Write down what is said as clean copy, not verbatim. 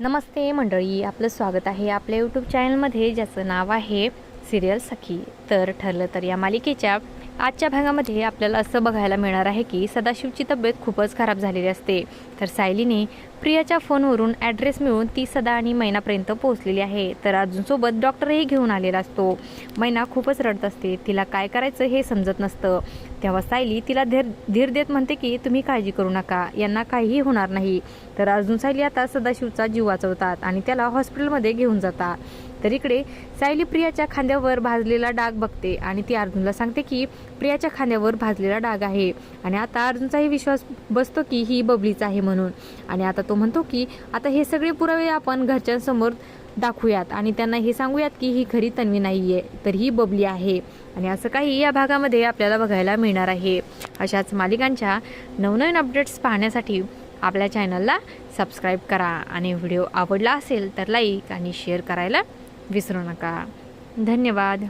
नमस्ते मंडळी, आपलं स्वागत आहे आपल्या यूट्यूब चॅनलमध्ये, ज्याचं नाव आहे सिरियल सखी. तर ठरलं तर या मालिकेच्या आजच्या भागामध्ये आपल्याला असं बघायला मिळणार आहे की सदाशिवची तब्येत खूपच खराब झालेली असते. तर सायलीने प्रियाच्या फोनवरून ॲड्रेस मिळून ती सदा आणि मैनापर्यंत पोहोचलेली आहे. तर अर्जुनसोबत डॉक्टरही घेऊन आलेला असतो. मैना खूपच रडत असते, तिला काय करायचं हे समजत नसतं. तेव्हा सायली तिला धीर देत म्हणते की तुम्ही काळजी करू नका, यांना काहीही होणार नाही. तर अर्जुन सायली आता सदाशिवचा जीव वाचवतात आणि त्याला हॉस्पिटलमध्ये घेऊन जातात. तर इकडे सायली प्रियाच्या खांद्यावर भाजलेला डाग बघते आणि ती अर्जुनला सांगते की प्रियाच्या खांद्यावर भाजलेला डाग आहे. आणि आता अर्जुनचाही विश्वास बसतो की ही बबलीच आहे म्हणून. आणि आता तो म्हणतो की आता हे सगळे पुरावे आपण घरच्यांसमोर दाखवूयात आणि त्यांना हे सांगूयात की ही खरी तन्वी नाहीये, तर ही बबली आहे. आणि असं काही या भागामध्ये आपल्याला बघायला मिळणार आहे. अशाच मालिकांच्या नवनवीन अपडेट्स पाहण्यासाठी आपल्या चॅनलला सबस्क्राईब करा आणि व्हिडिओ आवडला असेल तर लाईक आणि शेअर करायला विसरू नका. धन्यवाद.